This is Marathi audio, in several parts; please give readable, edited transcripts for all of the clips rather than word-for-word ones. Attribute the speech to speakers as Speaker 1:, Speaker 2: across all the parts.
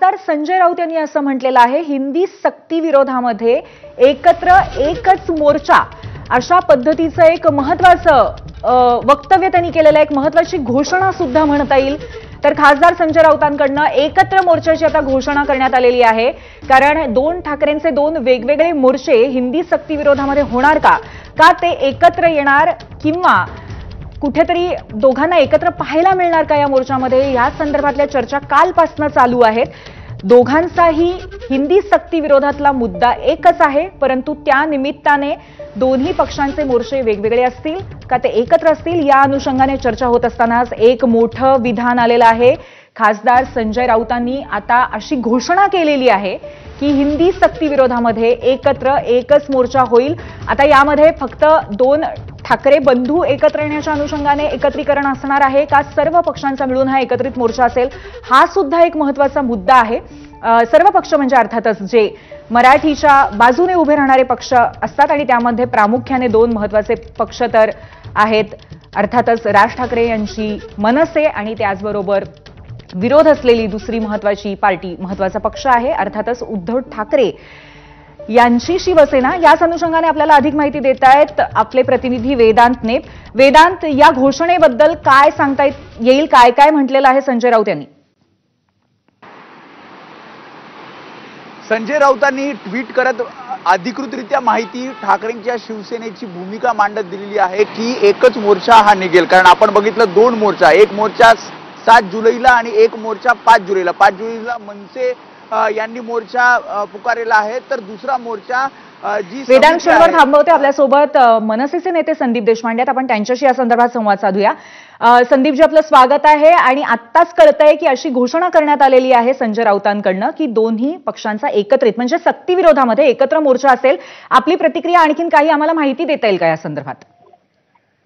Speaker 1: खासदार संजय राऊत यांनी असं म्हटलेलं आहे, हिंदी सक्ती विरोधामध्ये एकत्र एकच मोर्चा अशा पद्धतीचं एक महत्त्वाचं वक्तव्य त्यांनी केलेलं आहे, एक महत्त्वाची घोषणा सुद्धा म्हणता येईल। तर खासदार संजय राऊतांकडून एकत्र मोर्चाची आता घोषणा करण्यात आलेली आहे, कारण दोन ठाकरेंचे दोन वेगवेगळे मोर्चे हिंदी सक्ती विरोधामध्ये होणार का ते एकत्र येणार किंवा कुठेतरी दोघांना एकत्र पाहायला मिळणार का या मोर्चामध्ये, या संदर्भातल्या चर्चा कालपासून चालू आहेत। दोघांचाही हिंदी सक्ती विरोधातला मुद्दा एकच आहे, परंतु त्या निमित्ताने दोन्ही पक्षांचे मोर्चे वेगवेगळे असतील का ते एकत्र असतील या अनुषंगाने चर्चा होत असतानाच एक मोठं विधान आलेलं आहे। खासदार संजय राऊतांनी आता अशी घोषणा केलेली आहे की हिंदी सक्ती विरोधामध्ये एकत्र एकच मोर्चा होईल। आता यामध्ये फक्त दोन ठाकरे बंधू एकत्र येण्याच्या अनुषंगाने एकत्रीकरण असणार आहे का सर्व पक्षांचा मिळून हा एकत्रित मोर्चा असेल, हा सुद्धा एक महत्त्वाचा मुद्दा आहे। सर्व पक्ष म्हणजे अर्थातच जे मराठीच्या बाजूने उभे राहणारे पक्ष असतात आणि त्यामध्ये प्रामुख्याने दोन महत्त्वाचे पक्ष तर आहेत, अर्थातच राज ठाकरे यांची मनसे आणि त्याचबरोबर विरोध असलेली दुसरी महत्त्वाची पार्टी महत्त्वाचा पक्ष आहे अर्थातच उद्धव ठाकरे यांची शिवसेना। याच अनुषंगाने आपल्याला अधिक माहिती देत आहेत आपले प्रतिनिधी वेदांतने। वेदांत, या घोषणेबद्दल काय सांगता येईल, काय काय म्हटलेलं आहे संजय राऊत यांनी?
Speaker 2: संजय राऊतांनी ट्विट करत अधिकृतरित्या माहिती ठाकरेंच्या शिवसेनेची भूमिका मांडत दिलेली आहे की एकच मोर्चा हा निघेल, कारण आपण बघितलं दोन मोर्चा, एक मोर्चा 7 जुलैला आणि एक मोर्चा 5 जुलैला। 5 जुलैला मनसे यांनी मोर्चा पुकारलेला आहे, तर दुसरा मोर्चा जी
Speaker 1: वेदांत क्षणभर थांबवते आपल्यासोबत मनसेचे नेते संदीप देशपांडे, आपण त्यांच्याशी या संदर्भात संवाद साधूया। संदीपजी, आपलं स्वागत आहे। आणि आत्ताच कळतंय की अशी घोषणा करण्यात आलेली आहे संजय राऊतांकडून की दोन्ही पक्षांचा एकत्रित म्हणजे सक्ती विरोधामध्ये एकत्र मोर्चा असेल। आपली प्रतिक्रिया, आणखीन काही आम्हाला माहिती देता येईल का या संदर्भात?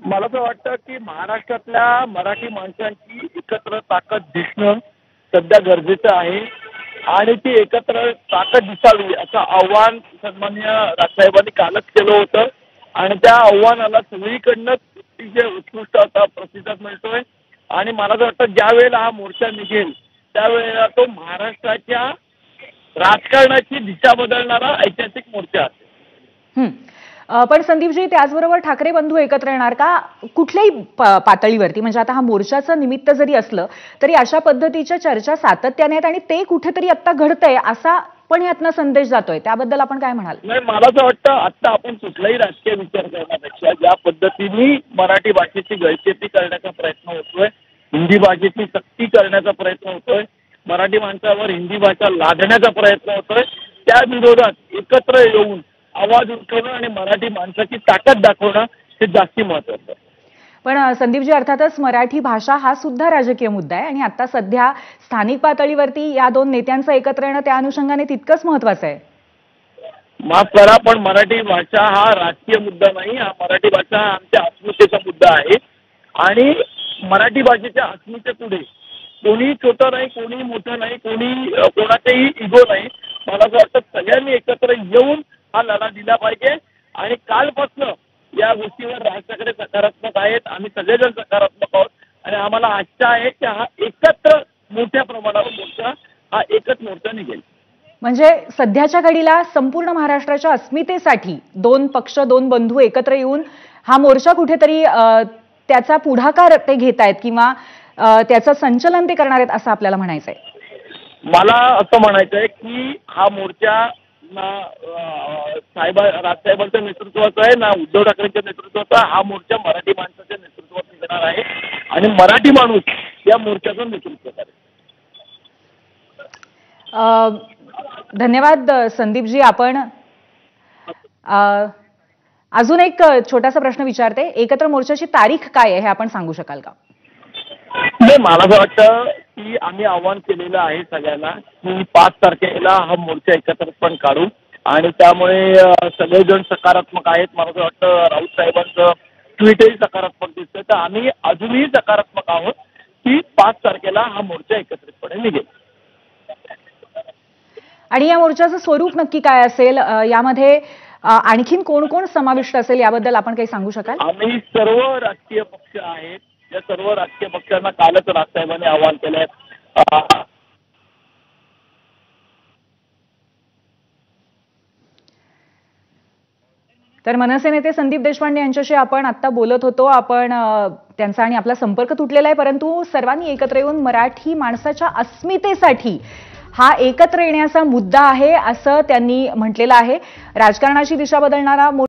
Speaker 3: मला तर वाटतं की महाराष्ट्रातल्या मराठी माणसांची एकत्र ताकद दिसणं सध्या गरजेचं आहे आणि ती एकत्र ताकद दिसावी असं आव्हान सन्माननीय राजसाहेबांनी कालच केलं होतं आणि त्या आव्हानाला सगळीकडनं अतिशय उत्कृष्ट असा प्रतिसाद मिळतोय। आणि मला तर वाटतं ज्या वेळेला हा मोर्चा निघेल त्यावेळेला तो महाराष्ट्राच्या राजकारणाची दिशा बदलणारा ऐतिहासिक मोर्चा असेल।
Speaker 1: पण संदीपजी, त्याचबरोबर ठाकरे बंधू एकत्र येणार का कुठल्याही पातळीवरती? म्हणजे आता हा मोर्चाचं निमित्त जरी असलं तरी अशा पद्धतीच्या चर्चा सातत्याने आहेत आणि ते कुठेतरी आता घडतंय असा पण यातनं संदेश जातोय, त्याबद्दल आपण काय म्हणाल?
Speaker 3: नाही, मला तर वाटतं आता आपण कुठलाही राजकीय विचार करण्यापेक्षा ज्या पद्धतीने मराठी भाषेची गळचेपी करण्याचा प्रयत्न होतोय, हिंदी भाषेची सक्ती करण्याचा प्रयत्न होतोय, मराठी माणसावर हिंदी भाषा लादण्याचा प्रयत्न होतोय, त्या विरोधात एकत्र येऊन आवाज उठवणं आणि मराठी माणसाची ताकद दाखवणं हे जास्ती महत्त्वाचं आहे।
Speaker 1: पण संदीपजी, अर्थातच मराठी भाषा हा सुद्धा राजकीय मुद्दा आहे आणि आता सध्या स्थानिक पातळीवरती या दोन नेत्यांचं एकत्र येणं त्या अनुषंगाने तितकंच महत्त्वाचं आहे।
Speaker 3: माफ करा, पण मराठी भाषा हा राजकीय मुद्दा नाही, हा मराठी भाषा आमच्या अस्मितेचा मुद्दा आहे आणि मराठी भाषेच्या अस्मितेपुढे कोणी छोटं नाही, कोणी मोठं नाही, कोणाचेही इगो नाही। मला असं वाटतं सगळ्यांनी एकत्र येऊन हा लढा दिला पाहिजे आणि कालपासून या गोष्टीवर राज ठाकरे सकारात्मक आहेत, आम्ही सगळेजण सकारात्मक आहोत आणि आम्हाला आशा आहे की हा एकत्र मोठ्या प्रमाणावर मोर्चा हा एकच मोर्चा निघेल।
Speaker 1: म्हणजे सध्याच्या घडीला संपूर्ण महाराष्ट्राच्या अस्मितेसाठी दोन पक्ष, दोन बंधू एकत्र येऊन हा मोर्चा कुठेतरी त्याचा पुढाकार ते घेत आहेत किंवा त्याचं संचलन ते करणार आहेत असं आपल्याला म्हणायचंय?
Speaker 3: मला असं म्हणायचंय की हा मोर्चा ना राजसाहेबांच्या नेतृत्वाचा आहे ना उद्धव ठाकरेंच्या नेतृत्वाचा, हा मोर्चा मराठी माणसाच्या नेतृत्वात निघणार आहे आणि मराठी माणूस या मोर्चाचं नेतृत्व करेल।
Speaker 1: धन्यवाद संदीपजी। आपण अजून एक छोटासा प्रश्न विचारते, एकत्र मोर्चाची तारीख काय आहे हे आपण सांगू शकाल का?
Speaker 3: नाही, मला असं वाटतं की आम्ही आव्हान केलेलं आहे सगळ्यांना की 5 तारखेला हा मोर्चा एकत्रपणे काढू आणि त्यामुळे सगळेजण सकारात्मक आहेत। मला असं वाटतं राऊत साहेबांचं ट्विटही सकारात्मक दिसतंय, तर आम्ही अजूनही सकारात्मक आहोत की 5 तारखेला हा मोर्चा एकत्रितपणे निघेल।
Speaker 1: आणि या मोर्चाचं स्वरूप नक्की काय असेल, यामध्ये आणखीन कोण कोण समाविष्ट असेल याबद्दल आपण काही सांगू शकाल?
Speaker 3: आम्ही सर्व राजकीय पक्ष आहेत, या सर्व राजकीय पक्षांना कालच राजसाहेबांनी आवाहन केलंय
Speaker 1: तर मनसे नेते संदीप देशपांडे यांच्याशी आपण आता बोलत होतो. आपण त्यांचा आणि आपला संपर्क तुटलेला आहे, परंतु सर्वांनी एकत्र येऊन मराठी माणसाच्या अस्मितेसाठी हा एकत्र येण्याचा मुद्दा आहे असं त्यांनी म्हटलेलं आहे. राजकारणाची दिशा बदलणारा